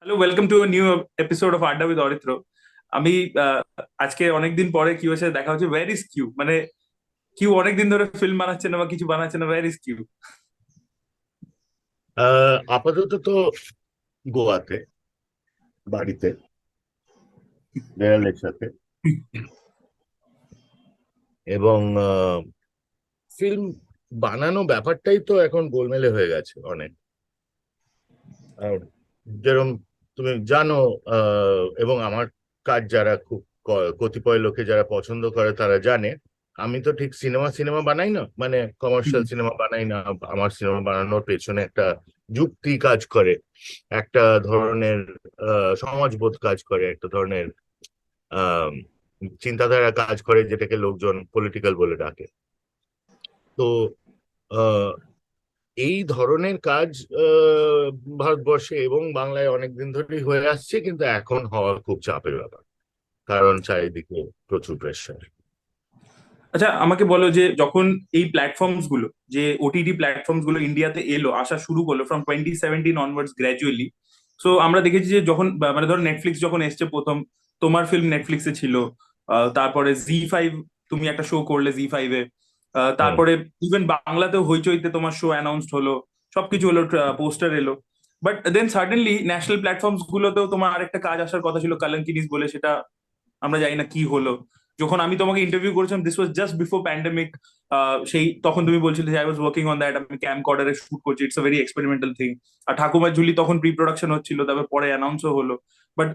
Hello, welcome to new episode of Adda with Aritra. আমি আজকে অনেকদিন পরে কিউর সাথে দেখা হচ্ছে। Where is Q? মানে কিউ অনেকদিন ধরে ফিল্ম বানাচ্ছে না বা কিছু বানাচ্ছে না, ওয়্যার ইজ কিউ? আপাতত তো গোয়াতে, বাড়িতে, বেড়ালের সাথে। এবং ফিল্ম বানানো ব্যাপারটাই তো এখন গোলমেলে হয়ে গেছে অনেক। আর যেরকম তুমি জানো, এবং আমার কাজ যারা খুব কতিপয় লোকে যারা পছন্দ করে তারা জানে, আমি তো ঠিক সিনেমা সিনেমা বানাই না, মানে কমার্শিয়াল সিনেমা বানাই না। আমার সিনেমা বানানোর পেছনে একটা যুক্তি কাজ করে, একটা ধরনের সমাজবোধ কাজ করে, একটা ধরনের আহ চিন্তাধারা কাজ করে, যেটাকে লোকজন পলিটিক্যাল বলে ডাকে। তো আহ, এই ধরনের কাজ আহ, ভারতবর্ষে এবং বাংলায় অনেকদিন ধরেই হয়ে আসছে, কিন্তু এখন হওয়া খুব চাপের ব্যাপার, কারণ চারিদিকে প্রচুর প্রেশার। আচ্ছা, আমাকে বলো যে যখন এই প্ল্যাটফর্মস গুলো, যে ওটিটি প্ল্যাটফর্মস গুলো ইন্ডিয়াতে এলো, আসা শুরু করলো ফ্রম 2017 অনওয়ার্ডস গ্র্যাজুয়ালি। সো আমরা দেখেছি যে যখন মানে ধরো নেটফ্লিক্স যখন এসছে প্রথম, তোমার ফিল্ম নেটফ্লিক্সে ছিল। তারপরে জি 5, তুমি একটা শো করলে জি 5-এ। হুম। তারপরে ইভেন বাংলাতেও হইচইতে তোমার শো অ্যানাউন্সড হলো, সবকিছু হলো, পোস্টার এলো। But then suddenly national platforms গুলোতেও তোমার আরেকটা কাজ আসার কথা ছিল, কালাঙ্কিনিস বলে, সেটা আমরা জানি না কি হলো। যখন আমি তোমাকে ইন্টারভিউ করেছিলাম, this was just before pandemic. সেই তখন তুমি বলছিলে যে I was working on that, আমি ক্যাম কর্ডারে শুট করছি, it's a very experimental thing. আর ঠাকুমার ঝুলি তখন প্রি প্রোডাকশন হচ্ছিল, তারপর পরে অ্যানাউন্সও হলো। বাট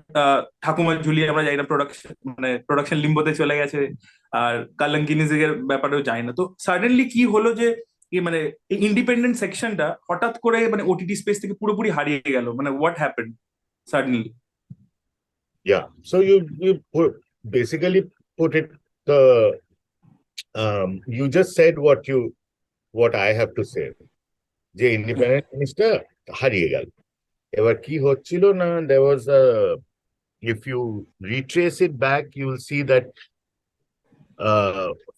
ঠাকুমার ঝুলি আমরা জানি না, প্রোডাকশন মানে প্রোডাকশন লিম্বোতে চলে গেছে। আর কালাঙ্কিনিজ এর ব্যাপারেও জানি না। তো সাডেনলি কি হলো যে মানে এই ইন্ডিপেন্ডেন্ট সেকশনটা হঠাৎ করে মানে ওটিটি স্পেস থেকে পুরোপুরি হারিয়ে গেল, মানে what happened suddenly? Yeah, so basically put it, the you just said what I have to say, যে ইন্ডিপেন্ডেন্ট জিনিসটা হারিয়ে গেল। এবার কি হচ্ছিল না, there was a, if you retrace it back, you will see that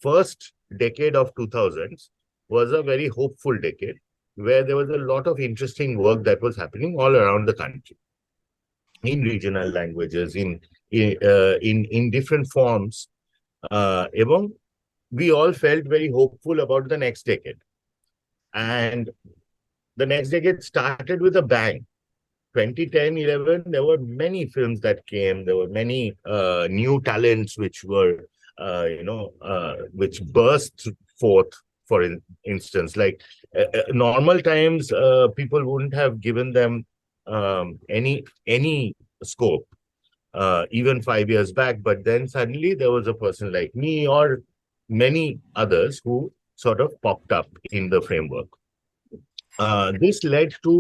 first decade of 2000s was a very hopeful decade, where there was a lot of interesting work that was happening all around the country, in regional languages, in different forms, এবং we all felt very hopeful about the next decade. And the next decade started with a bang. 2010, 11, there were many films that came. There were many new talents which were, which burst forth. For instance, like normal times, people wouldn't have given them any scope, even 5 years back. But then suddenly there was a person like me or many others who sort of popped up in the framework. This led to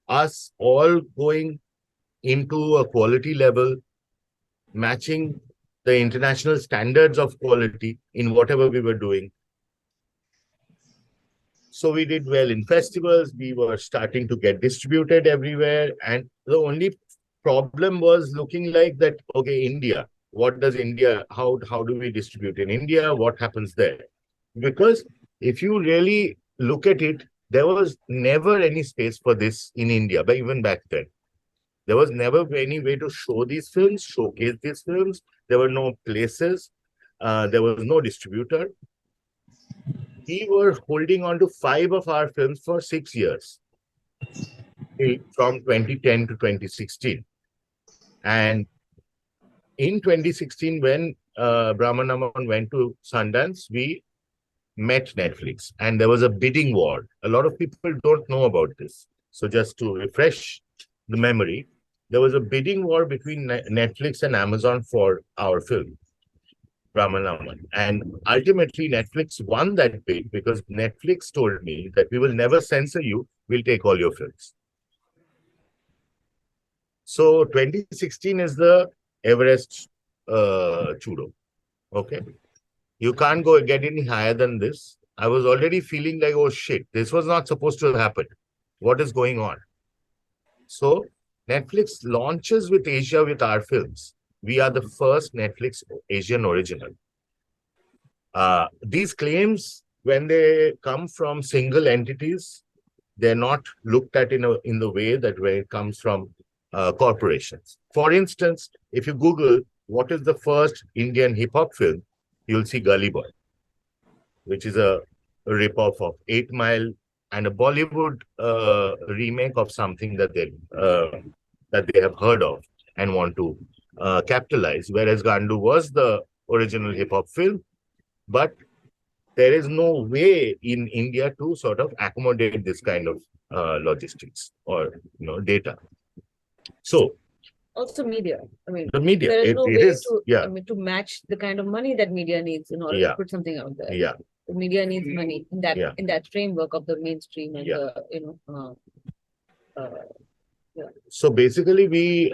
us all going into a quality level matching the international standards of quality in whatever we were doing. So we did well in festivals. We were starting to get distributed everywhere. And the only problem was looking like that, okay, India, what does India, how do we distribute in India? What happens there? Because if you really look at it, there was never any space for this in India, but even back then. There was never any way to show these films, showcase these films. There were no places. There was no distributor. We were holding on to 5 of our films for 6 years, from 2010 to 2016. And in 2016, when Brahmanaman went to Sundance, we met Netflix, and there was a bidding war. A lot of people don't know about this. So just to refresh the memory, there was a bidding war between Netflix and Amazon for our film, Brahmanaman. And ultimately, Netflix won that bid because Netflix told me that we will never censor you, we'll take all your films. So 2016 is the Everest churro. Okay. You can't go get any higher than this. I was already feeling like, oh shit, this was not supposed to happen. What is going on? So Netflix launches with Asia with our films. We are the first Netflix Asian original. These claims, when they come from single entities, they're not looked at in the way that when it comes from corporations. For instance, if you Google what is the first Indian hip hop film, you'll see Gully Boy, which is a rip-off of 8 Mile and a Bollywood remake of something that they have heard of and want to capitalize. Whereas Gandu was the original hip hop film, but there is no way in India to sort of accommodate this kind of logistics or data. So Also media. I mean, the media, there is no it way is, to, yeah, I mean, to match the kind of money that media needs in order to yeah, put something out there. yeah, The media needs money yeah. in that framework of the mainstream and Yeah. uh, So basically, we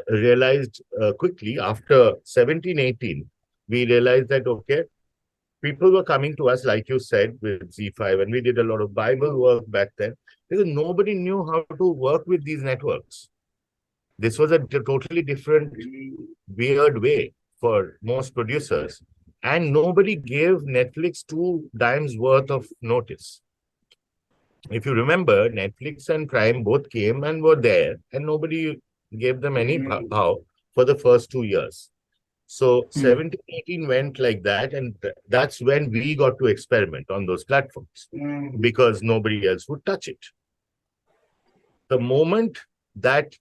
realized quickly after 17, 18, we realized that, okay, people were coming to us, like you said, with Z5, and we did a lot of Bible work back then, because nobody knew how to work with these networks. This was a totally different, weird way for most producers. And nobody gave Netflix 2 dimes worth of notice. If you remember, Netflix and Prime both came and were there, and nobody gave them any bow for the first 2 years. So 17, 18 went like that, and that's when we got to experiment on those platforms because nobody else would touch it. The moment that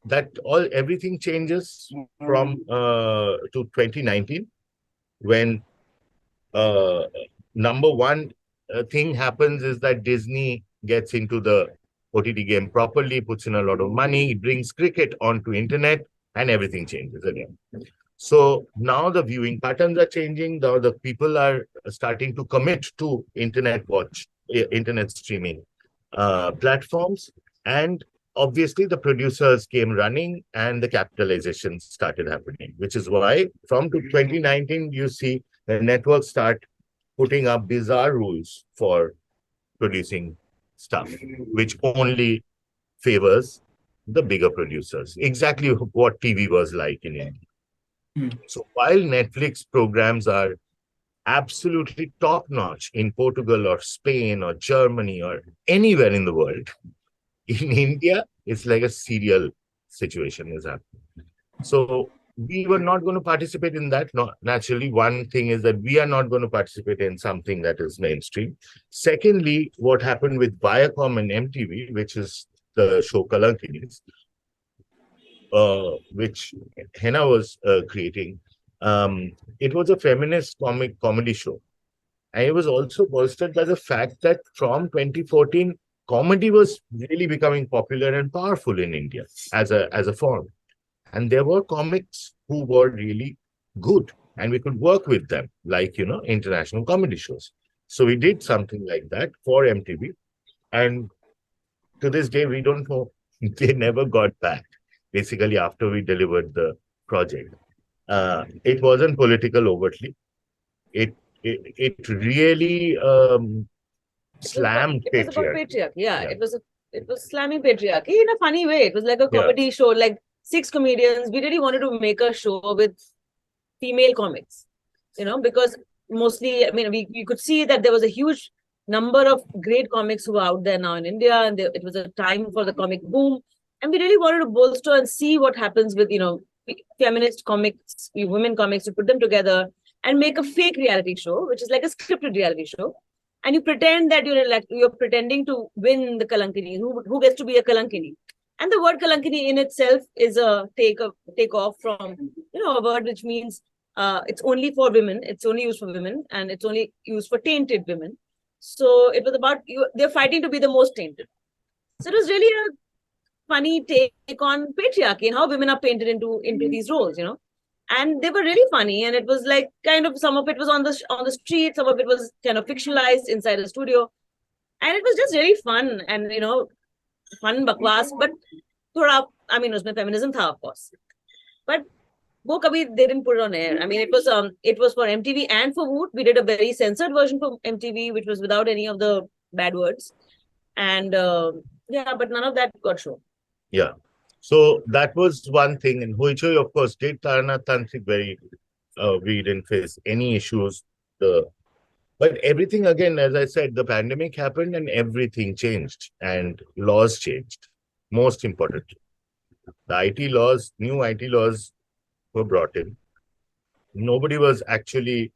everything changes from to 2019, when number one thing happens is that Disney gets into the OTT game properly, puts in a lot of money, it brings cricket onto internet, and everything changes again. So now the viewing patterns are changing. The people are starting to commit to internet streaming platforms, and obviously the producers came running and the capitalization started happening, which is why from 2019 you see the networks start putting up bizarre rules for producing stuff, which only favors the bigger producers. Exactly what TV was like in India. So while Netflix programs are absolutely top notch in Portugal or Spain or Germany or anywhere in the world, in India, it's like a serial situation is happening. So we were not going to participate in that. No, naturally, one thing is that we are not going to participate in something that is mainstream. Secondly, what happened with Viacom and MTV, which is the show Kalankinis, which Henna was creating, it was a feminist comedy show. And it was also bolstered by the fact that from 2014, comedy was really becoming popular and powerful in India as a form. And there were comics who were really good, and we could work with them, like, international comedy shows. So we did something like that for MTV. And to this day, we don't know. They never got back, basically, after we delivered the project. It wasn't political overtly. It really slammed it was about patriarchy. patriarchy. Yeah, Yeah. it was slamming patriarchy in a funny way. It was like a comedy show, like 6 comedians. We really wanted to make a show with female comics, because mostly, I mean, we could see that there was a huge number of great comics who were out there now in India, and it was a time for the comic boom. And we really wanted to bolster and see what happens with, feminist comics, women comics, to put them together and make a fake reality show, which is like a scripted reality show. And you pretend that you're pretending to win the Kalankini. Who gets to be a Kalankini? And the word Kalankini in itself is a take off from, a word which means it's only for women. It's only used for women, and it's only used for tainted women. So it was about they're fighting to be the most tainted. So it was really a funny take on patriarchy and how women are painted into these roles, And they were really funny, and it was like kind of, some of it was on the street, some of it was kind of fictionalized inside a studio, and it was just really fun and fun bakwas. But thoda, I mean, usme feminism tha, of course, but wo kabhi they didn't put it on air. I mean, it was for MTV and for Woot. We did a very censored version for MTV, which was without any of the bad words, and but none of that got shown. Yeah. So that was one thing. And Hoichoi, of course, did Tarana Tantric very, we didn't face any issues. But everything, again, as I said, the pandemic happened and everything changed and laws changed, most importantly. The new IT laws were brought in. Nobody was actually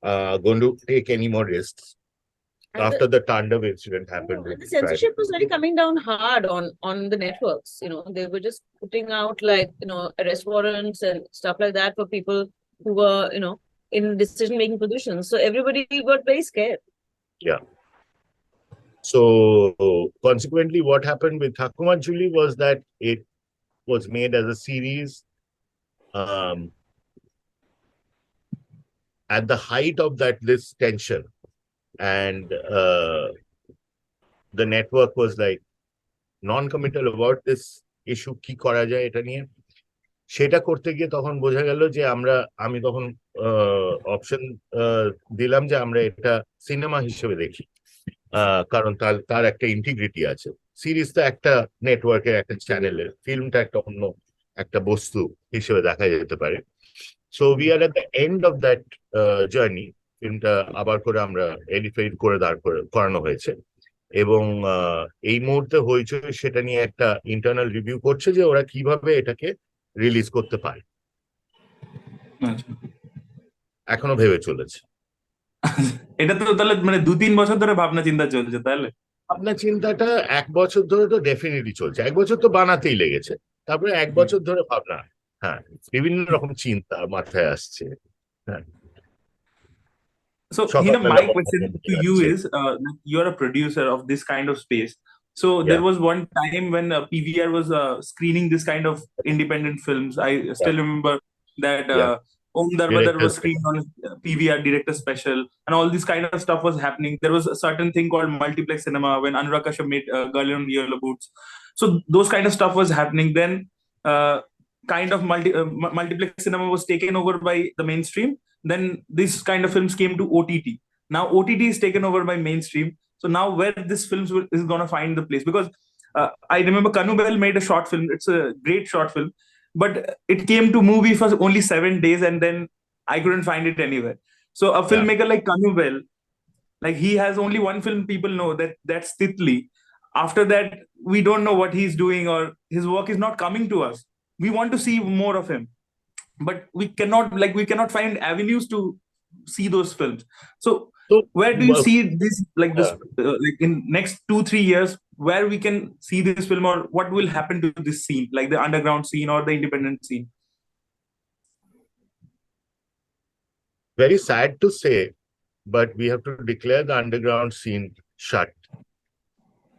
going to take any more risks And after the Tandav incident happened. the censorship was really coming down hard on the networks. They were just putting out like arrest warrants and stuff like that for people who were in decision-making positions. So everybody got very scared. Yeah. So consequently, what happened with Thakumat Juli was that it was made as a series. At the height of this tension, and the network was like non-committal about this issue, কি করা যায় এটা নিয়ে। সেটা করতে গিয়ে তখন বোঝা গেল যে আমি তখন অপশন দিলাম যে আমরা এটা সিনেমা হিসেবে দেখি, কারণ তার একটা ইন্টিগ্রিটি আছে। সিরিজ তো একটা নেটওয়ার্কের একটা চ্যানেলের, ফিল্মটা একটা অন্য একটা বস্তু হিসেবে দেখা যেতে পারে। So we are at the end of that journey. ফিল্মটা আবার করে আমরা এডিট করে করানো হয়েছে, এবং এই মুহূর্তে হইচই সেটা নিয়ে একটা ইন্টারনাল রিভিউ করছে যে ওরা কিভাবে এটাকে রিলিজ করতে পারে। এখনো ভেবে চলেছে। এটা তো তাহলে মানে 2-3 বছর ধরে ভাবনা চিন্তা চলছে তাহলে? ভাবনা চিন্তাটা 1 বছর ধরে তো ডেফিনেটলি চলছে। 1 বছর তো বানাতেই লেগেছে, তারপরে 1 বছর ধরে ভাবনা, হ্যাঁ, বিভিন্ন রকম চিন্তা মাথায় আসছে। হ্যাঁ। So, my question to you is, you're a producer of this kind of space. So, there was one time when PVR was screening this kind of independent films. I still remember that Om Darbadar was screened on PVR Director Special, and all this kind of stuff was happening. There was a certain thing called multiplex cinema when Anurag Kashyap made Girl in Yellow Boots. So, those kind of stuff was happening. Then, kind of multiplex cinema was taken over by the mainstream. Then this kind of films came to OTT. Now OTT is taken over by mainstream. So now where this films is going to find the place? Because I remember Kanu Bell made a short film. It's a great short film, but it came to movie for only 7 days, and then I couldn't find it anywhere. So a filmmaker like Kanu Bell, like he has only one film people know, that's Titli. After that, we don't know what he's doing, or his work is not coming to us. We want to see more of him, but we cannot find avenues to see those films. So where do you see this, like in next 2-3 years, where we can see this film, or what will happen to this scene, like the underground scene or the independent scene? Very sad to say, but we have to declare the underground scene shut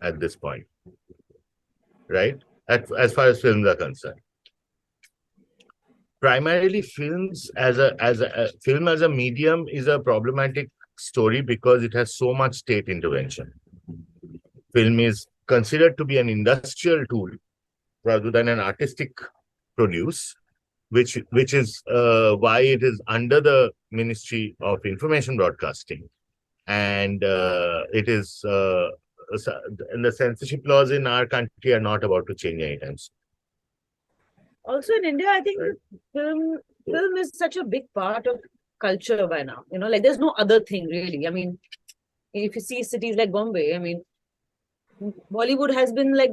at this point, right? As far as films are concerned. Primarily, films film as a medium is a problematic story because it has so much state intervention. Film is considered to be an industrial tool rather than an artistic produce, which is why it is under the Ministry of Information Broadcasting, and it is and the censorship laws in our country are not about to change anytime soon. Also in India, I think film is such a big part of culture by now. Like there's no other thing really. I mean, if you see cities like Bombay, I mean, Bollywood has been like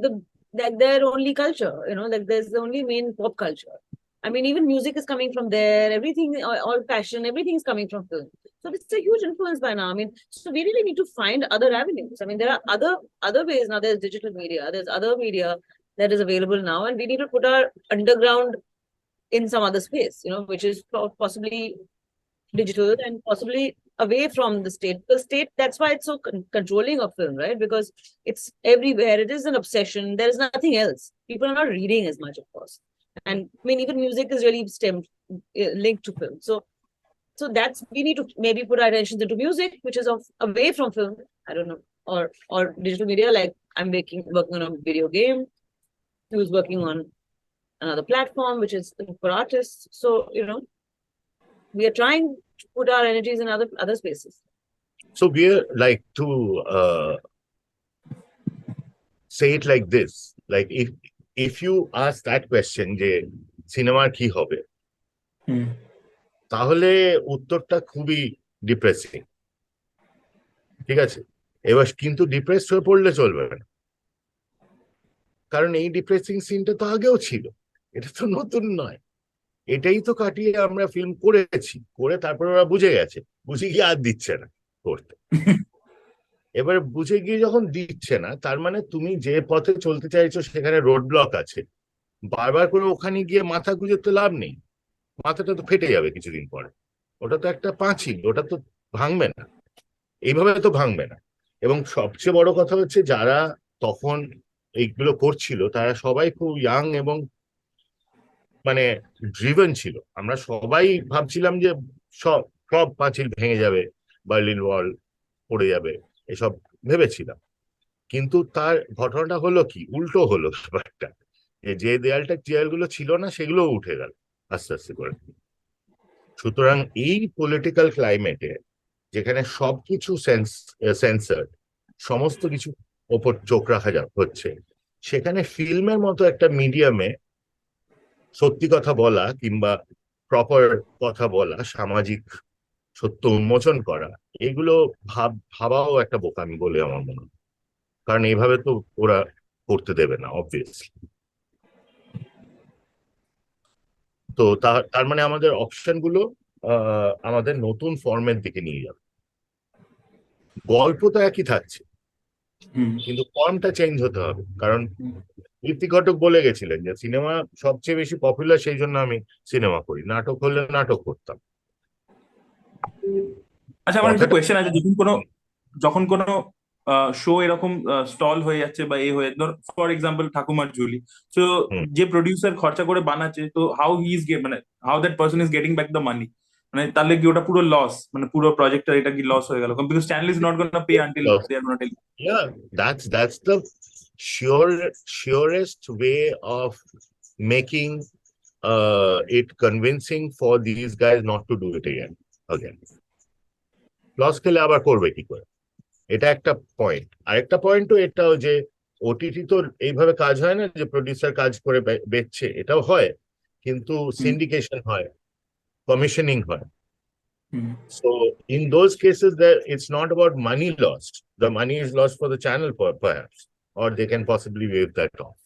their only culture. Like there's the only main pop culture. I mean, even music is coming from there. Everything, all fashion, everything is coming from film. So it's a huge influence by now. I mean, so we really need to find other avenues. I mean, there are other ways now. There's digital media. There's other media that is available now, and we need to put our underground in some other space, which is possibly digital and possibly away from the state. The state, that's why it's so controlling of film, right? Because it's everywhere. It is an obsession. There is nothing else. People are not reading as much, of course. And I mean, even music is really linked to film. So that's, we need to maybe put our attention into music, which is away from film. I don't know, or digital media. Like I'm working on a video game. Who's working on another platform, which is for artists. So, we are trying to put our energies in other spaces. So we're like to say it like this, like if you ask that question, যে সিনেমার কি হবে, তাহলে উত্তরটা খুবই depressing. ঠিক আছে, এবার কিন্তু ডিপ্রেসড হয়ে পড়লে চলবে না। কারণ এই ডিপ্রেসিং সিনটা তো আগেও ছিল, এটা তো নতুন নয়। এটাই তো কাটিয়ে আমরা ফিল্ম করেছি, করে তারপরে ওরা বুঝে গেছে, বুঝে গিয়ে আর দিচ্ছে না করতে। এবার বুঝে গিয়ে যখন দিচ্ছে না, তার মানে তুমি যে পথে চলতে চাইছো সেখানে রোড ব্লক আছে। বারবার করে ওখানে গিয়ে মাথা গুঁজে তো লাভ নেই, মাথাটা তো ফেটে যাবে কিছুদিন পরে। ওটা তো একটা পাঁচিল, ওটা তো ভাঙবে না, এইভাবে তো ভাঙবে না। এবং সবচেয়ে বড় কথা হচ্ছে, যারা তখন এইগুলো করছিল তারা সবাই খুব ইয়াং এবং মানে ড্রিভেন ছিল। আমরা সবাই ভাবছিলাম যে সব সব পাঁচিল ভেঙে যাবে, বার্লিন ওয়াল পড়ে যাবে, এসব ভেবেছিলাম। কিন্তু তার ঘটনাটা হলো কি, উল্টো হলো ব্যাপারটা। যে দেয়ালগুলো ছিল না সেগুলো উঠে গেল আস্তে আস্তে করে। সুতরাং এই পলিটিক্যাল ক্লাইমেটে, যেখানে সবকিছু সেন্সার, সমস্ত কিছু ওপর চোখ রাখা হচ্ছে, সেখানে ফিল্মের মতো একটা মিডিয়ামে সত্যি কথা বলা কিংবা প্রপার কথা বলা, সামাজিক সত্য উন্মোচন করা, এগুলো ভাবাও একটা বোকামি বলে আমার মনে হয়। কারণ এইভাবে তো ওরা করতে দেবে না অবভিয়াসলি। তো তার মানে আমাদের অপশন গুলো আমাদের নতুন ফর্মের দিকে নিয়ে যাবে। গল্প তো একই থাকছে, হুম। কিন্তু ফর্মটা চেঞ্জ হতে হবে। কারণ কীর্তি ঘটক বলে গেছিলেন যে সিনেমা সবচেয়ে বেশি পপুলার, সেই জন্য আমি সিনেমা করি, নাটক হলে নাটক করতাম। আচ্ছা, আমার একটা কথাটা কোয়েশ্চেন আছে। যখন কোনো শো এরকম স্টল হয়ে যাচ্ছে বা এই হয়ে, ধর ফর এক্সাম্পল ঠাকুমার ঝুলি, তো হুম, যে প্রডিউসার খরচা করে বানাচ্ছে, তো হাউ হি ইজ মানে how that person is getting back the money? মানে তাহলে কি ওটা পুরো লস, মানে পুরো প্রজেক্টটা এটা কি লস হয়ে গেল? Because channel is not gonna pay until they are gonna tell. yeah, that's the surest way of making it convincing for these guys not to do it again. Loss খেলে আবার করবে কি করে, এটা একটা পয়েন্ট। আরেকটা পয়েন্টও এটাও যে ওটিটি তো এইভাবে কাজ হয় না যে প্রডিউসার কাজ করে বেচছে, এটাও হয়, কিন্তু হুম। সিন্ডিকেশন হয়, কমিশনিং হয়। হুম। So in those cases, that it's not about money lost. The money is lost for the channel perhaps, or they can possibly waive that off.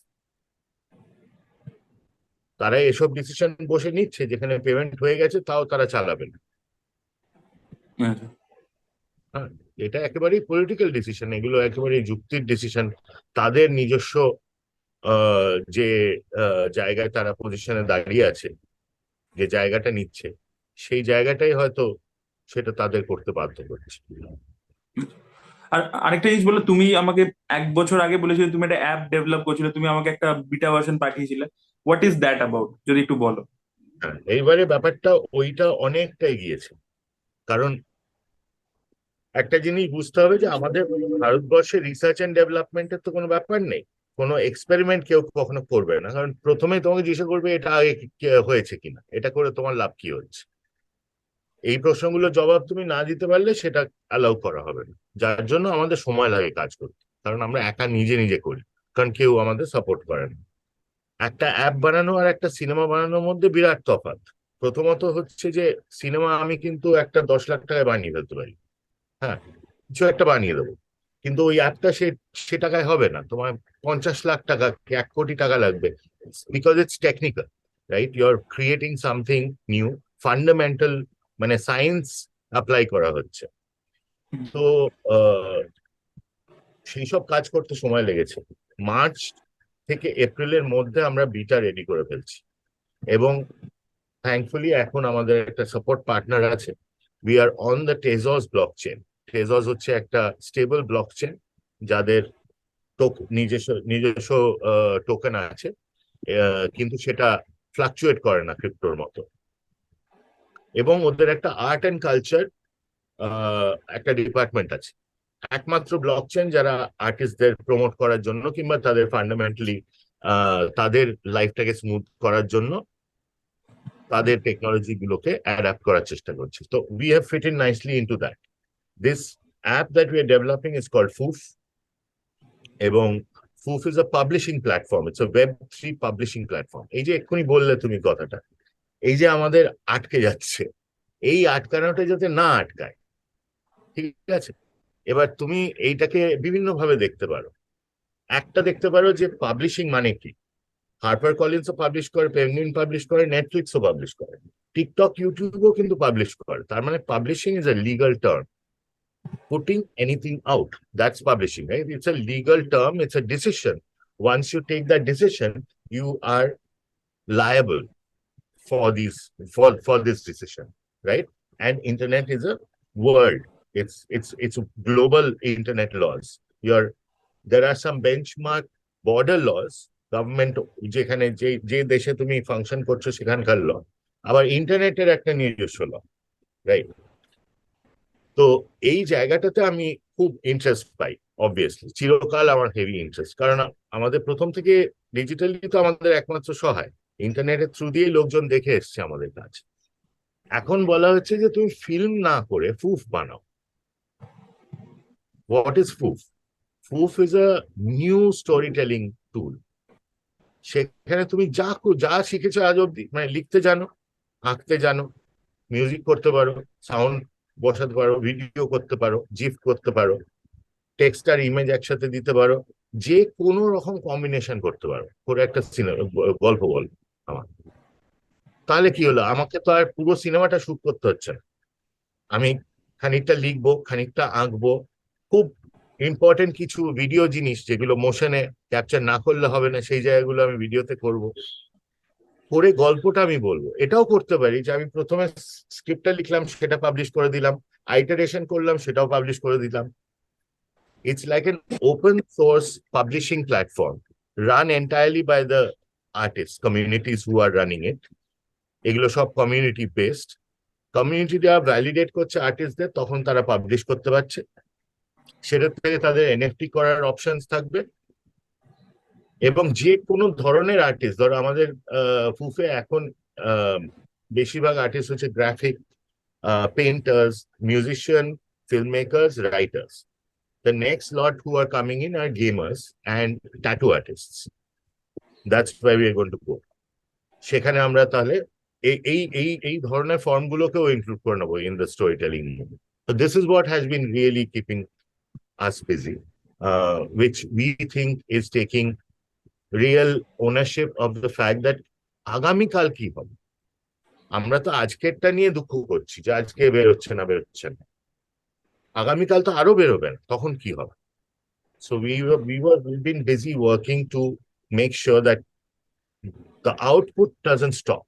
তারা এসব ডিসিশন বসে নিচ্ছে, যেখানে পেমেন্ট হয়ে গেছে তাও তারা চালাবে না। আচ্ছা। হ্যাঁ, এটা একেবারেই পলিটিক্যাল ডিসিশন, এগুলো একেবারেই যুক্তির ডিসিশন। তাদের নিজস্ব যে জায়গায় তারা পজিশনে দাঁড়িয়ে আছে, যে জায়গাটা নিচ্ছে, সেই জায়গাটাই হয়তো সেটা তাদের করতে বাধ্য করছে। আর আরেকটা জিনিস বলো, তুমি আমাকে 1 বছর আগে বলেছিলে তুমি একটা অ্যাপ ডেভেলপ করছিলে, তুমি আমাকে একটা বিটা ভার্সন পাঠিয়েছিলে। হোয়াট ইজ দ্যাট অ্যাবাউট, যদি একটু বলো। হ্যাঁ, এইবারে ব্যাপারটা ওইটা অনেকটাই গিয়েছে। কারণ একটা জিনিস বুঝতে হবে যে আমাদের ভারতবর্ষে রিসার্চ এন্ড ডেভেলপমেন্টের তো কোনো ব্যাপার নেই, কোনো এক্সপেরিমেন্ট কেউ কখনো করবে না। কারণ প্রথমে তোমাকে জিজ্ঞাসা করবে এটা আগে হয়েছে কিনা, এটা করে তোমার লাভ কি হচ্ছে। এই প্রশ্নগুলোর জবাব তুমি না দিতে পারলে সেটা অ্যালাউ করা হবে না। যার জন্য আমাদের সময় লাগে কাজ করতে, কারণ আমরা একা নিজে নিজে করি, কারণ কেউ আমাদের সাপোর্ট করে না। একটা অ্যাপ বানানো আর একটা সিনেমা বানানোর মধ্যে বিরাট তফাৎ। প্রথমত হচ্ছে যে সিনেমা আমি কিন্তু একটা 10 লাখ টাকায় বানিয়ে ফেলতে পারি, হ্যাঁ, কিছু একটা বানিয়ে দেবো। কিন্তু ওই অ্যাপটা সে টাকায় হবে না, তোমার 50 লাখ টাকা, 1 কোটি টাকা লাগবে। Because it's technical, right? You are creating something new, fundamental, মানে সায়েন্স অ্যাপ্লাই করা হচ্ছে। হুম। তো সেই সব কাজ করতে সময় লেগেছে। মার্চ থেকে এপ্রিলের মধ্যে আমরা বিটা রেডি করে ফেলছি। এবং থ্যাঙ্কফুলি এখন আমাদের একটা সাপোর্ট পার্টনার আছে। We are on the Tezos blockchain. Tezos হচ্ছে একটা স্টেবল ব্লক চেন, যাদের নিজস্ব নিজস্ব টোকেন আছে, কিন্তু সেটা ফ্লাকচুয়েট করে না ক্রিপ্টোর মতো। এবং ওদের একটা আর্ট অ্যান্ড কালচার একটা ডিপার্টমেন্ট আছে। একমাত্র ব্লক চেন যারা আর্টিস্টদের প্রমোট করার জন্য কিংবা তাদের ফান্ডামেন্টালি তাদের লাইফটাকে স্মুথ করার জন্য তাদের টেকনোলজি গুলোকে অ্যাডাপ্ট করার চেষ্টা করছে। তো we have fit in nicely into that. This app that we are developing is called Foof. এবং Foof is a publishing platform, it's a Web3 publishing platform. এই যে এক্ষুনি বললে তুমি কথাটা, এই যে আমাদের আটকে যাচ্ছে, এই আটকানোটা যাতে না আটকায়, ঠিক আছে? এবার তুমি এইটাকে বিভিন্ন ভাবে দেখতে পারো। একটা দেখতে পারো যে পাবলিশিং মানে কি। হার্পার কলিন্সও পাবলিশ করে, পেঙ্গুইন পাবলিশ করে, নেটফ্লিক্সও পাবলিশ করে, টিকটক ইউটিউবও কিন্তু পাবলিশ করে। তার মানে publishing is a legal term. Putting anything out, that's publishing, right? It's a legal term, it's a decision. Once you take that decision, you are liable for these for this decision, right? And internet is a world. It's global internet laws. There are some benchmark border laws, government যেখানে যে দেশে তুমি function করছো সেখানকার ল, আবার ইন্টারনেটের একটা নিজস্ব ল, রাইট? তো এই জায়গাটাতে আমি খুব ইন্টারেস্ট পাই। অবভিয়াসলি চিরকাল আমার হেভি ইন্টারেস্ট, কারণ আমাদের প্রথম থেকে ডিজিটালি তো আমাদের একমাত্র সহায়, ইন্টারনেটের থ্রু দিয়ে লোকজন দেখে এসছে আমাদের কাছে। এখন বলা হচ্ছে যে তুমি ফিল্ম না করে ফুফ বানাও। What is Foof? Foof is a new story telling tool. সেখানে তুমি যা শিখেছো আজ অব্দি, মানে লিখতে জানো, আঁকতে জানো, মিউজিক করতে পারো, সাউন্ড বসাতে পারো, ভিডিও করতে পারো, জিফ করতে পারো, টেক্সট আর ইমেজ একসাথে দিতে পারো, যে কোনো রকম কম্বিনেশন করতে পারো করে একটা সিনেমা গল্প বল আমার। তাহলে কি হলো, আমাকে তো আর পুরো সিনেমাটা শুট করতে হচ্ছে না। আমি খানিকটা লিখবো, খানিকটা আঁকবো, খুব ইম্পর্টেন্ট কিছু ভিডিও জিনিস যেগুলো মোশনে ক্যাপচার না করলে হবে না, সেই জায়গাগুলো আমি ভিডিওতে করব, করে গল্পটা আমি বলবো। এটাও করতে পারি যে আমি প্রথমে স্ক্রিপ্টটা লিখলাম, সেটা পাবলিশ করে দিলাম, আইটারেশন করলাম, সেটাও পাবলিশ করে দিলাম। It's like an open source publishing platform run entirely by the artists, communities who are running it. এগুলো সব কমিউনিটি বেসড। কমিউনিটিটা ভ্যালিডেট করছে আর্টিস্টদের, তখন তারা পাবলিশ করতে পারছে। সেটা থেকে তাদের এনএফটি করার অপশনস থাকবে, এবং যে কোনো ধরনের আর্টিস্ট, ধরো আমাদের ফুফে এখন বেশিরভাগ আর্টিস্ট হচ্ছে graphic, painters, musician, film makers, writers. The next lot who are coming in are gamers and tattoo artists. That's where we are going to go. সেখানে আমরা তাহলে এই ধরনের ফর্ম গুলোকেও ইনক্লুড করে নেবো in the storytelling. So this is what has been really keeping us busy, which we think is taking real ownership of the fact that আগামীকাল কি হবে। আমরা তো আজকেরটা নিয়ে দুঃখ করছি যে আজকে বেরোচ্ছে না, আগামীকাল তো আরো বেরোবে না, তখন কি হবে? So we've been busy working to make sure that the output doesn't stop.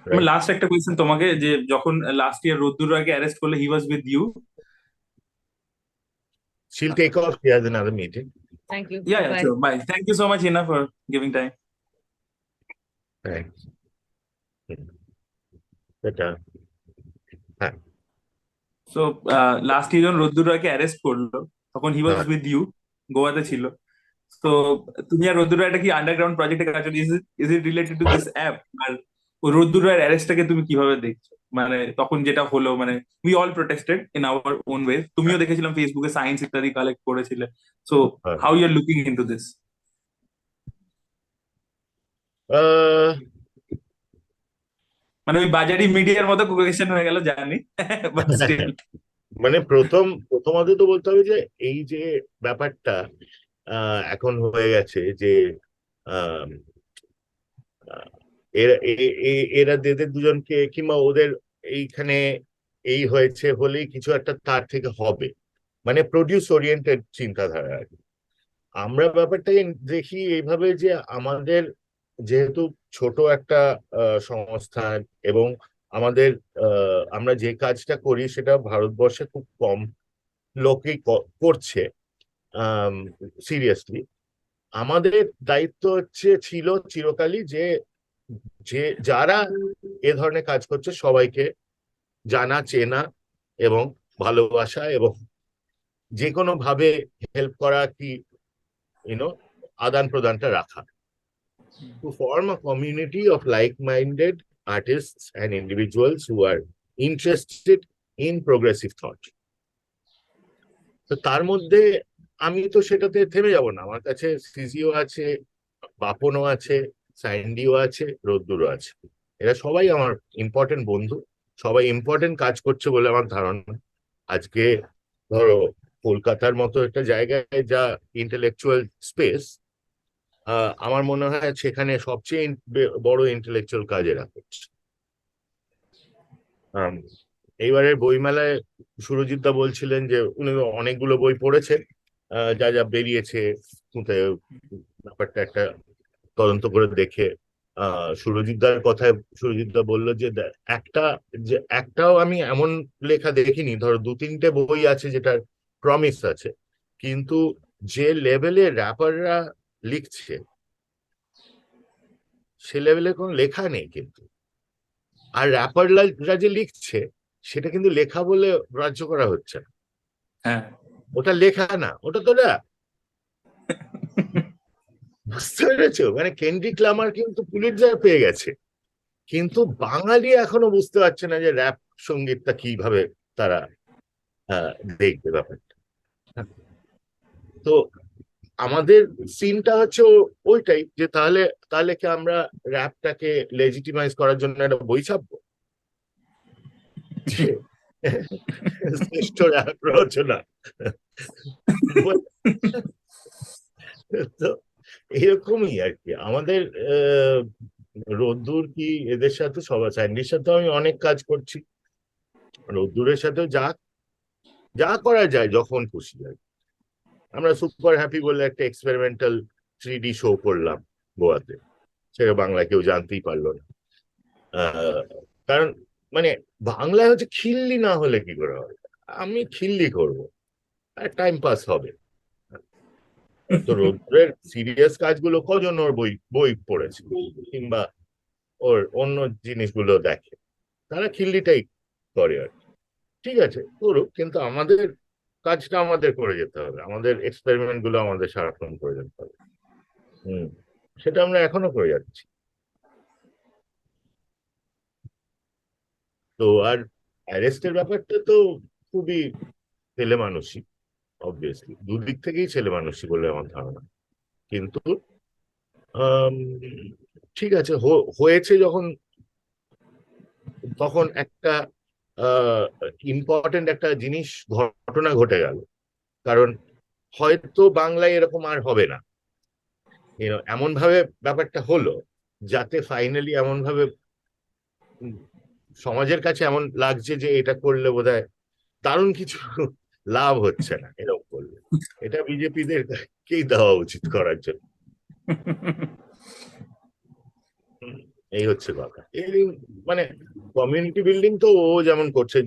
Right? Last একটা কোয়েশ্চেন তোমাকে, যে যখন লাস্ট ইয়ার রোদ্দুর রায়কে অ্যারেস্ট করলে, he was with you? She'll take off. She has another meeting. Thank you. Yeah, Bye. sure. Bye. Thank you so much, Hina, for giving time. Thanks. Better. So last year যখন রোদ্দুর রায়কে arrest করলো, তখন হি was with you, গোয়াতে ছিল। তো তুমি আর রোদ্দুর রায়টা কি আন্ডারগ্রাউন্ড প্রজেক্টে কাজ করছো? Is it related to this app? আর ওই রোদ্দুর রায়ের অ্যারেস্টটাকে তুমি কিভাবে দেখছো? মানে তখন যেটা হলো, মানে we all protested in our own way. তুমিও দেখেছিলাম ফেসবুকে সাইন্স ইত্যাদি কালেক্ট করেছিলে। So how you are looking into this? মানে ওই বাজারি মিডিয়ার মতো কোয়েশ্চেন হয়ে গেল জানি, বাট স্টিল। মানে প্রথমত তো বলতে হবে যে এই যে ব্যাপারটা এখন হয়ে গেছে যে এরা এদের দুজনকে কিংবা ওদের এইখানে এই হয়েছে হলেই কিছু একটা তার থেকে হবে, মানে প্রডিউস ওরিয়েন্টেড চিন্তাধারা আর কি। আমরা ব্যাপারটাই দেখি এইভাবে যে আমাদের যেহেতু ছোট একটা সংস্থান, এবং আমাদের আমরা যে কাজটা করি সেটা ভারতবর্ষে খুব কম লোকেই করছে সিরিয়াসলি। আমাদের দায়িত্ব ছিল চিরকালই যে যারা এ ধরনের কাজ করছে সবাইকে জানা, চেনা এবং ভালোবাসা, এবং যে কোনো ভাবে হেল্প করা, কি আদান প্রদানটা রাখা, to form a community of like-minded artists and individuals who are interested in progressive thought. তো তার মধ্যে আমি তো সেটাতে থেমে যাব না। আমার কাছে সিজিও আছে, বাপনও আছে, স্যান্ডিও আছে, রোদ্দুরও আছে। এরা সবাই আমার ইম্পর্টেন্ট বন্ধু, সবাই ইম্পর্টেন্ট কাজ করছে বলে আমার ধারণা। আজকে ধরো কলকাতার মতো একটা জায়গায় যা ইন্টেলেকচুয়াল স্পেস, আমার মনে হয় সেখানে সবচেয়ে বড় ইন্টেলেকচুয়াল কাজ এরা করছে। এইবারের বইমেলায় সুরজিৎ দা বলছিলেন যে উনি অনেকগুলো বই পড়েছেন, যা যা বেরিয়েছে ব্যাপারটা একটা তদন্ত করে দেখে সুরজিৎ দার কথায় সুরজিৎ দা বললো যে একটাও আমি এমন লেখা দেখিনি, ধরো 2-3টে বই আছে যেটার প্রমিস আছে, কিন্তু যে লেভেলে র্যাপাররা লিখছে সে লেভেলে কোনো লেখা নেই কিন্তু। আর র্যাপাররা যে লিখছে সেটা কিন্তু লেখা বলে গ্রাহ্য করা হচ্ছে না। হ্যাঁ, ওটা লেখা না, ওটা তো র‍্যাপ। বুঝতে পেরেছো? মানে কেন্ড্রিক লামার কিন্তু পুলিৎজার পেয়ে গেছে, কিন্তু বাঙালি এখনো বুঝতে পারছে না যে র‍্যাপ সঙ্গীতটা কিভাবে তারা দেখবে ব্যাপারটা। তো আমাদের সিনটা হচ্ছে ওইটাই, যে তাহলে তাহলে কি আমরা র‍্যাপটাকে লেজিটিমাইজ করার জন্য একটা বই ছাপবো, শ্রেষ্ঠ র‍্যাপ রচনা। তো এরকমই আর কি আমাদের রোদ্দুর কি এদের সাথে সবার স্যান্ডির সাথেও আমি অনেক কাজ করছি, রোদ্দুরের সাথেও যা যা করা যায় যখন খুশি যায়। আমরা সুপার হ্যাপি বলে একটা এক্সপেরিমেন্টাল 3D শো করলাম গোয়াতে, সেটা বাংলা কেউ জানতেই পারলো না। কারণ মানে বাংলায় হচ্ছে খিল্লি না হলে কি করে হবে, আমি খিল্লি করবো আর টাইম পাস হবে। তো রোদ্রের সিরিয়াস কাজগুলো কজন ওর বই বই পড়েছে কিংবা ওর অন্য জিনিসগুলো দেখে, তারা খিল্লিটাই করে আর কি। ঠিক আছে করুক, কিন্তু আমাদের কাজটা আমাদের করে যেতে হবে, আমাদের এক্সপেরিমেন্ট গুলো আমাদের সারাক্ষণ করে যেতে হবে। সেটা আমরা এখনো করে যাচ্ছি। তো আর অ্যারেস্টের ব্যাপারটা তো খুবই ছেলে মানুষই, অবভিয়াসলি দুদিক থেকেই ছেলে মানুষই বলে আমার ধারণা। কিন্তু আম, ঠিক আছে, হয়েছে যখন, তখন একটা ইম্পর্টেন্ট একটা জিনিস ঘটনা ঘটে গেল। কারণ হয়তো বাংলায় এরকম আর হবে না, এমন ভাবে ব্যাপারটা হলো যাতে ফাইনালি এমন ভাবে সমাজের কাছে এমন লাগছে যে এটা করলে বোধহয় দারুণ কিছু লাভ হচ্ছে না, এরকম করলে এটা বিজেপিদেরকেই দেওয়া উচিত করার জন্য। এই হচ্ছে কথা। এই মানে কমিউনিটি বিল্ডিং তো ও যেমন করছে,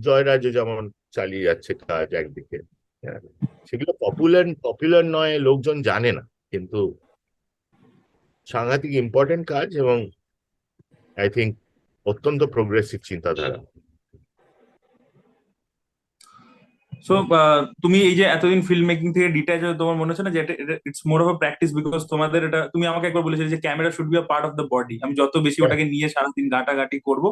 জয়রাজ্য যেমন চালিয়ে যাচ্ছে কাজ একদিকে, হ্যাঁ, সেগুলো পপুলার পপুলার নয়, লোকজন জানে না, কিন্তু সাংঘাতিক ইম্পর্টেন্ট কাজ এবং আই থিঙ্ক অত্যন্ত প্রোগ্রেসিভ চিন্তাধারা। সো তুমি এই যে এতদিন ফিল্ম মেকিং থেকে ডিট্যাচ হয়ে, তোমার মনে হচ্ছে না যে it's more of a practice? Because তোমাদের এটা, তুমি আমাকে একবার বলেছিলে যে camera should be a part of the body. আমি যত বেশি ওটাকে নিয়ে সারাদিন ঘাটাঘাটি করব,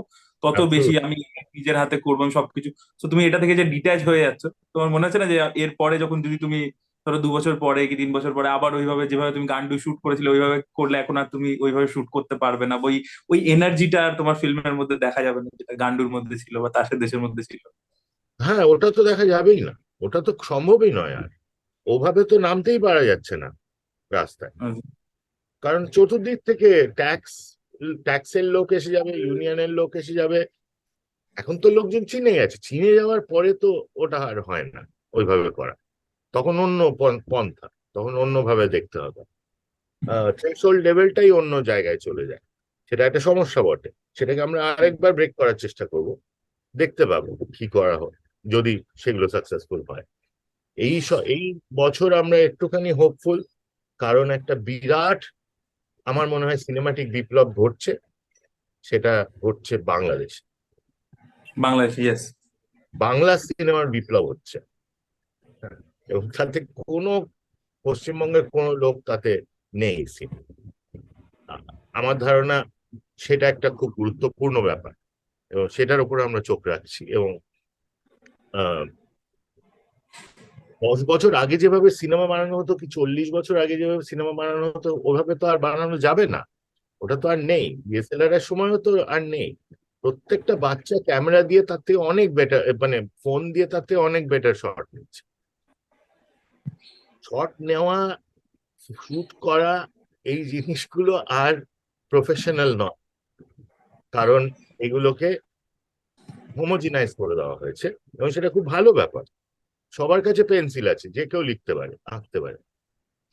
তত বেশি আমি নিজের হাতে করবো আমি সবকিছু। তো তুমি এটা থেকে যে ডিট্যাচ হয়ে যাচ্ছ, তোমার মনে হচ্ছে না যে এর পরে যখন যদি তুমি ধরো 2 বছর পরে কি 3 বছর পরে আবার ওইভাবে যেভাবে তুমি গান্ডু শুট করেছিলে ওইভাবে করলে, এখন আর তুমি ওইভাবে শুট করতে পারবে না, ওই ওই এনার্জিটা আর তোমার ফিল্মের মধ্যে দেখা যাবে না যেটা গান্ডুর মধ্যে ছিল বা তাসের দেশের মধ্যে ছিল? হ্যাঁ, ওটা তো দেখা যাবেই না, ওটা তো সম্ভবই নয়। আর ওভাবে তো নামতেই পারা যাচ্ছে না রাস্তায়, কারণ চতুর্দিক থেকে ট্যাক্সের লোক এসে যাবে, ইউনিয়নের লোক এসে যাবে। এখন তো লোকজন চিনে গেছে, চিনে যাওয়ার পরে তো ওটা আর হয় না ওইভাবে করা, তখন অন্য পন্থা, তখন অন্যভাবে দেখতে হবে। থ্রেশহোল্ড লেভেলটাই অন্য জায়গায় চলে যায়, সেটা একটা সমস্যা বটে। সেটাকে আমরা আরেকবার ব্রেক করার চেষ্টা করব, দেখতে পাবো কি করা হয় যদি সেগুলো সাকসেসফুল হয়। এই বছর আমরা একটুখানি হোপফুল, কারণ একটা বিরাট আমার মনে হয় সিনেমাটিক বিপ্লব ঘটছে, সেটা ঘটছে বাংলাদেশে। বাংলাদেশ, ইয়েস। বাংলা সিনেমার বিপ্লব হচ্ছে, এবং তাতে কোনো পশ্চিমবঙ্গের কোনো লোক তাতে নেই। আমার ধারণা সেটা একটা খুব গুরুত্বপূর্ণ ব্যাপার, এবং সেটার উপরে আমরা চোখ রাখছি। এবং 10 বছর আগে যেভাবে সিনেমা বানানো হতো, কি 40 বছর আগে যেভাবে সিনেমা বানানো হতো, ওভাবে তো আর বানানো যাবে না, ওটা তো আর নেই। ডিএসএলআর এর সময়ও তো আর নেই। প্রত্যেকটা বাচ্চা ক্যামেরা দিয়ে তার থেকে অনেক বেটার, মানে ফোন দিয়ে তার থেকে অনেক বেটার শট নিচ্ছে। শট নেওয়া, শুট করা, এই জিনিসগুলো আর প্রফেশনাল নয়, কারণ এগুলোকে হোমোজিনাইজ করে দেওয়া হয়েছে এবং সেটা খুব ভালো ব্যাপার। সবার কাছে পেন্সিল আছে, যে কেউ লিখতে পারে, আঁকতে পারে।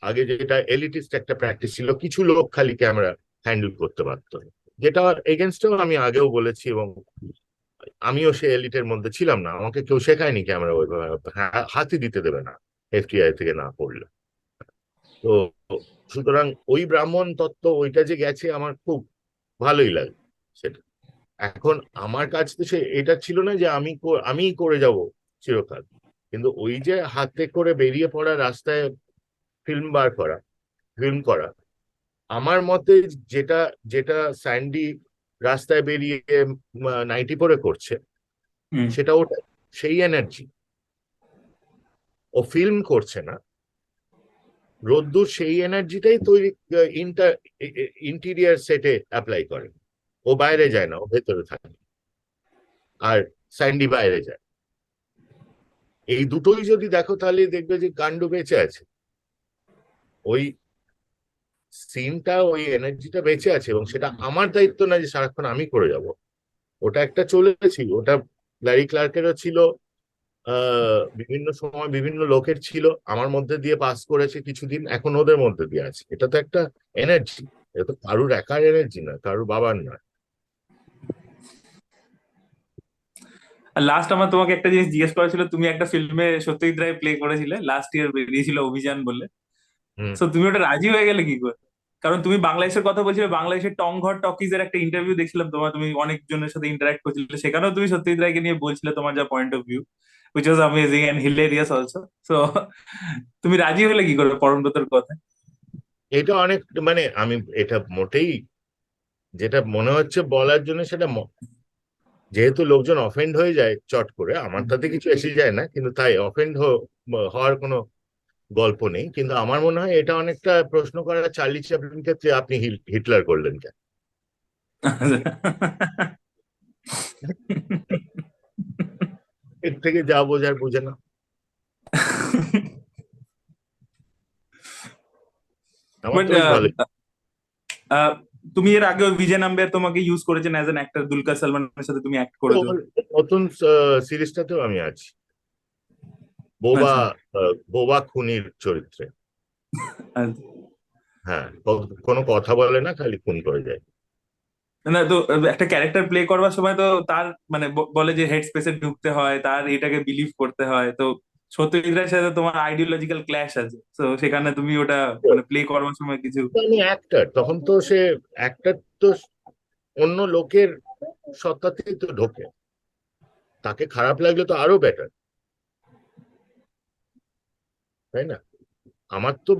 আগে যেটা এলিটিস্ট একটা প্র্যাকটিস ছিল, কিছু লোক খালি ক্যামেরা হ্যান্ডেল করতে পারতো, যেটা এগেনস্টেও আমি আগেও বলেছি, এবং আমিও সে এলিটের মধ্যে ছিলাম না, আমাকে কেউ শেখায়নি ক্যামেরা ওইভাবে হাতই দিতে দেবে না এফটিআই থেকে না পড়লে। তো সুতরাং ওই ব্রাহ্মণ তত্ত্ব, ওইটা যে গেছে আমার খুব ভালোই লাগে সেটা। এখন আমার কাছে তো সে এটা ছিল না যে আমিই করে যাব চিরকাল, কিন্তু ওই যে হাতে করে বেরিয়ে পড়া, রাস্তায় ফিল্ম বার করা, ফিল্ম করা, আমার মতে যেটা যেটা স্যান্ডি রাস্তায় বেরিয়ে নাইটি পরে করছে, হুম। সেটা ওটা সেই এনার্জি। ও ফিল্ম করছে না, রোদ্দুর সেই এনার্জিটাই তৈরি ইন্টেরিয়ার সেটে অ্যাপ্লাই করে। ও বাইরে যায় না, ও ভেতরে থাকে, আর স্যান্ডি বাইরে যায়। এই দুটোই যদি দেখো তাহলে দেখবে যে গান্ডু বেঁচে আছে, ওই সিনটা, ওই এনার্জিটা বেঁচে আছে, এবং সেটা আমার দায়িত্ব না যে সারাক্ষণ আমি করে যাব। ওটা একটা চলেছিল, ওটা ল্যারি ক্লার্কেরও ছিল, বিভিন্ন সময় বিভিন্ন লোকের ছিল, আমার মধ্যে দিয়ে পাস করেছে কিছুদিন, এখন ওদের মধ্যে দিয়ে আছে। এটা তো একটা এনার্জি, এটা তো কারুর একার এনার্জি না, কারুর বাবার নয়। আর লাস্ট আমার তোমাকে একটা জিনিস জিজ্ঞেস করা ছিল, তুমি একটা ফিল্মে সত্যজিৎ রায় প্লে করেছিলে, লাস্ট ইয়ার বেরিয়েছিল অভিযান বলে। হুম। সো তুমি ওটা রাজি হয়ে গেলে কি করে? কারণ তুমি বাংলাদেশের কথা বলছিলে, বাংলাদেশের টংঘর টকিজ এর একটা ইন্টারভিউ দেখছিলাম তোমার, তুমি অনেকজনের সাথে ইন্টারাক্ট করছিলে, সেখানেও তুমি সত্যজিৎ রায়কে নিয়ে বলছিলে তোমার যা point of view, which was amazing and hilarious also. So তুমি রাজি হলে কি করে পরমব্রতর কথা? এটা অনেক, মানে আমি এটা মোটেই, যেটা মনে হচ্ছে বলার জন্য সেটা যেহেতু লোকজন অফেন্ড হয়ে যায় চট করে, আমার তাতে কিছু এসে যায় না, কিন্তু তাই অফেন্ড হওয়ার কোনো গল্প নেই। কিন্তু আমার মনে হয় এটা অনেকটা প্রশ্ন করা চার্লি চ্যাপলিন ক্ষেত্রে, আপনি হিটলার করলেন কেন? এর থেকে যা বোঝার বুঝে না। আমার বাট তো বেশ ভালো। তুমি এর আগেও বিজয় নাম্বিয়ার তোমাকে ইউজ করেছেন অ্যাজ অ্যান অ্যাক্টর, দুলকার সালমানের সাথে তুমি অ্যাক্ট করেছো। নতুন সিরিজটাতেও আমি আছি, বোবা, আচ্ছা। বোবা খুনির চরিত্রে। আচ্ছা। হ্যাঁ, কোনো কথা বলে না, খালি খুন করে যায়। না তো একটা ক্যারেক্টার প্লে করবার সময় তো তার মানে বলে যে হেড স্পেসে ঢুকতে হয়, তার এটাকে বিলিভ করতে হয়, তো সত্যজিৎ রায়ের সাথে তোমার আইডিওলজিক্যাল ক্ল্যাশ আছে, তো সেখানে তুমি ওটা মানে প্লে করবার সময় কিছু। আমি অ্যাক্টর, তখন তো সে অ্যাক্টর তো অন্য লোকের সত্তাতেই তো ঢোকে, তাকে খারাপ লাগলে তো আরো বেটার, তাই না? আমার তো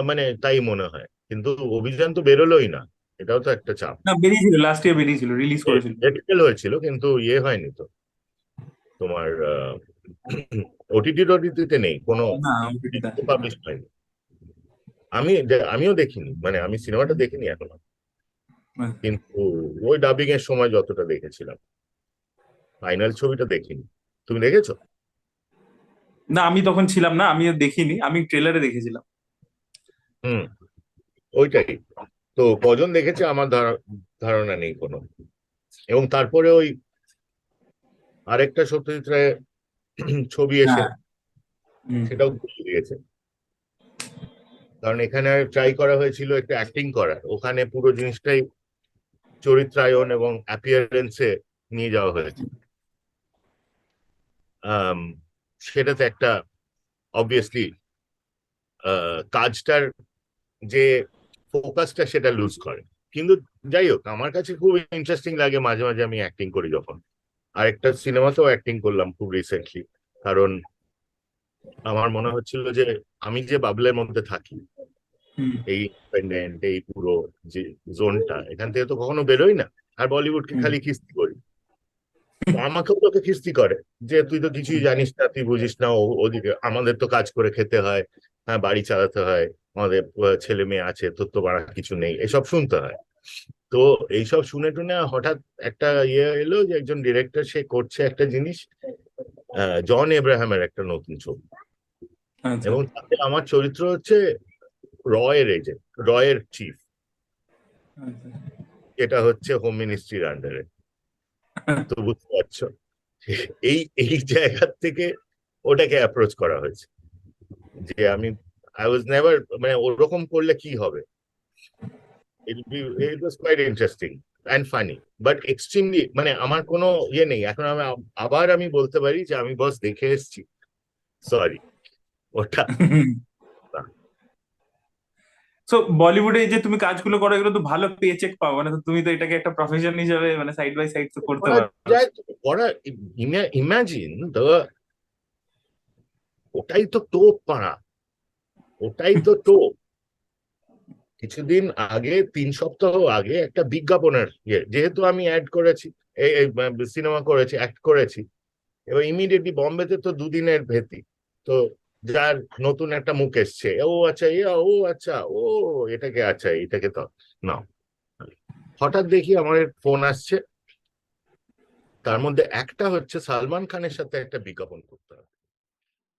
মানে তাই মনে হয়, কিন্তু অভিযান তো বেরোলোই না, এটাও তো একটা চাপ। না, বেরিয়েছিল, লাস্ট ইয়ার বেরিয়েছিল, রিলিজ করেছিল। থিয়েট্রিক্যাল হয়েছিল, কিন্তু ইয়ে হয়নি তো তোমার, ওটিটি টোটিটিতে নেই, কোনো না, ওটিটিতে আসেনি, হ্যাঁ। পাবলিশ হয়নি। আমিও দেখিনি, মানে আমি সিনেমাটা দেখিনি এখনো, হ্যাঁ। কিন্তু ওই ডাবিং এর সময় যতটা দেখেছিলাম, ফাইনাল ছবিটা দেখিনি। তুমি দেখেছো? না, আমি তখন ছিলাম না, আমি দেখিনি, আমি ট্রেলারে দেখেছিলাম। হুম, ওইটাই তো। কজন দেখেছে আমার ধারণা নেই কোনো। এবং তারপরে ওই আরেকটা সত্যজিৎ রায়ের ছবি এসে হ্যাঁ। হুম। সেটাও ঘুরিয়ে দিয়েছে, কারণ এখানে ট্রাই করা হয়েছিল একটা অ্যাক্টিং করার, ওখানে পুরো জিনিসটাই চরিত্রায়ন এবং অ্যাপিয়ারেন্সে নিয়ে যাওয়া হয়েছে। আম, সেটাতে একটা অবভিয়াসলি কাজটার যে ফোকাসটা সেটা লুজ করে। কিন্তু যাই হোক, আমার কাছে খুব ইন্টারেস্টিং লাগে, মাঝে মাঝে আমি অ্যাক্টিং করি যখন। আরেকটা সিনেমাতেও অ্যাক্টিং করলাম খুব রিসেন্টলি, কারণ আমার মনে হচ্ছিল যে আমি যে বাবলের মধ্যে থাকি, হুম। এই ইন্ডিপেন্ডেন্ট, এই পুরো যে জোনটা, এখান থেকে তো কখনো বেরোই না, আর বলিউডকে হুম। খালি কিস্তি করি। তো আমাকেও তোকে কিস্তি করে, যে তুই তো কিছুই জানিস না, তুই বুঝিস না, ওদিকে আমাদের তো কাজ করে খেতে হয়, হ্যাঁ বাড়ি চালাতে হয়, আমাদের ছেলে মেয়ে আছে, তোর তো বাড়া কিছু নেই, এসব শুনতে হয়। তো এইসব শুনে টুনে হঠাৎ একটা ইয়ে এলো যে একজন ডিরেক্টর সে করছে একটা জিনিস, জন এব্রাহামের একটা নতুন ছবি, আচ্ছা এবং তাতে আমার চরিত্র হচ্ছে রয়ের এজেন্ট, রয়ের চিফ, আচ্ছা। এটা হচ্ছে হোম মিনিস্ট্রির আন্ডারে। তো বুঝতে পারছো, এই এই জায়গার থেকে ওটাকে অ্যাপ্রোচ করা হয়েছে যে আমি আই ওয়াজ নেভার, মানে ওরকম করলে কি হবে। It was quite interesting and funny, but extremely, মানে আমার কোনো ইয়ে নেই এখন। আমি আবার আমি বলতে পারি যে আমি বস দেখে এসেছি, সরি ওটা না। সো বলিউডে যে তুমি কাজগুলো করো এগুলো তো ভালো পে চেক পাও, মানে তো তুমি তো এটাকে একটা প্রফেশন হিসেবে মানে সাইড বাই সাইড তো করতে করা পারো। যায় তো, করা, ইমাজিন দ্য, ওটাই তো টোপ পাড়া, ওটাই তো টোপ। কিছুদিন আগে, 3 সপ্তাহ আগে একটা বিজ্ঞাপনের ইয়ে, যেহেতু আমি অ্যাড করেছি, এই সিনেমা করেছি, অ্যাক্ট করেছি, এবার ইমিডিয়েটলি বম্বেতে তো দুদিনের ভেতি, তো যার নতুন একটা মুখ এসছে, ও আচ্ছা ইয়া, ও আচ্ছা, ও এটাকে, আচ্ছা এটাকে তো নাও। হঠাৎ দেখি আমার ফোন আসছে, তার মধ্যে একটা হচ্ছে সালমান খানের সাথে একটা বিজ্ঞাপন করতে হবে।